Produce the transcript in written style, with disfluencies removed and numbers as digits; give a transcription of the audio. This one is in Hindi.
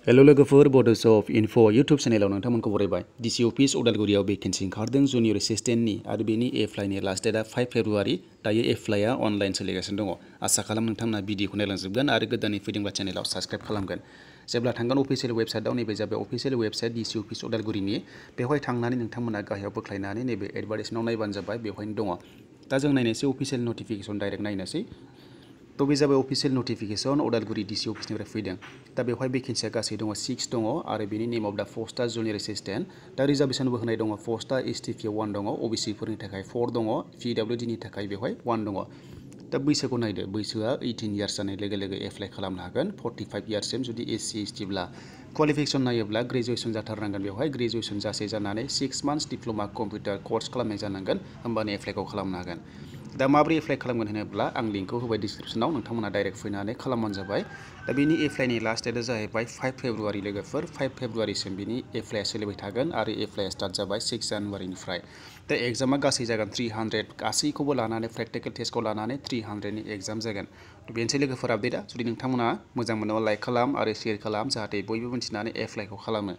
हेलो लोगोफोर बड'स अफ इनफ' इउटुब चेनेलाव नोंथांमोनखौ बरायबाय डिसि अफिस उदालगुरियाव भेकेन्सि ओंखारदों जुनियर एसिस्टेन्टनि आरो बेनि एप्लाइनि लास्ट डेटआ 5 फेब्रुवारि दायो एप्लाइआ अनलाइन सोलिगासिनो दङ आसा खालाम नोंथांमोना भिडिअखौ नायलांजोबगोन आरो गोदानै फैदोंबा चेनेलाव साबस्क्राइब खालामगोन जेब्ला थांगोन अफिसियेल वेबसाइटआव नैबे जाबाय अफिसियेल वेबसाइट डिसि अफिस उदालगुरिनि बेवहाय थांनानै नोंथांमोना गाहायाव बोख्लायनानै नैबे एडभार्टाइजमेन्टआव नायबानो जाबाय बेवहायनो दङ दा जों नायनोसै अफिसियेल नटिफिकेसन डाइरेक्ट नायनोसै तो बे जाबाय अफिसियेल नटिफिकेसन उदालगुरि डिसि अफिसनिफ्राय फैदों दा बेवहाय भेकेन्सिया गासै दङ 6 दङ आरो बेनि name of the पस्टआ junior assistant दा रिजार्भेसनबो होनाय दङ पस्टआ एसटिपिआव 1 दङ अबिसिफोरनि थाखाय 4 दङ पिडब्लिउडिनि थाखाय बेवहाय 1 दङ दा बैसोखौ नायदो बैसोआ 18 इयार्स जानाय लोगो लोगो एप्लाइ खालामनो हागोन 45 इयार्ससिम जुदि एससि एसटिब्ला क्वालिफिकेसन नायोब्ला ग्रेजुवेसन जाथारनांगोन बेवहाय ग्रेजुवेसन जासे जानानै 6 मान्थ्स डिप्ल'मा कम्पिउटार कर्स खालामनाय जानांगोन होमबानो एप्लाइखौ खालामनो हागोन दा माब्रै एप्लाइ खालामगोन होनोब्ला आं लिंकखौ होबाय डिसक्रिप्सनाव नोंथांमोना डाइरेक्ट फैनानै खालामबानो जाबाय दा बेनि एप्लाइनि लास्ट डेटआ जाहैबाय 5 फेब्रुवारि लोगोफोर 5 फेब्रुवारिसिम बिनि एप्लाइआ सोलिबाय थागोन आरो एप्लाइआ स्टार्ट जाबाय 6 जानुवारिनिफ्राय दा एग्जामा गासै जागोन 300 गासैखौबो लानानै प्रेक्टिकेल टेस्टखौ लानानै 300नि एग्जाम जागोन बेनोसै लोगोफोर आपडेटआ जुदि नोंथांमोना मोजां मोनोबा लाइक खालाम आरो शेयार खालाम जाहाथे बयबो मिथिनानै एप्लाइखौ खालामो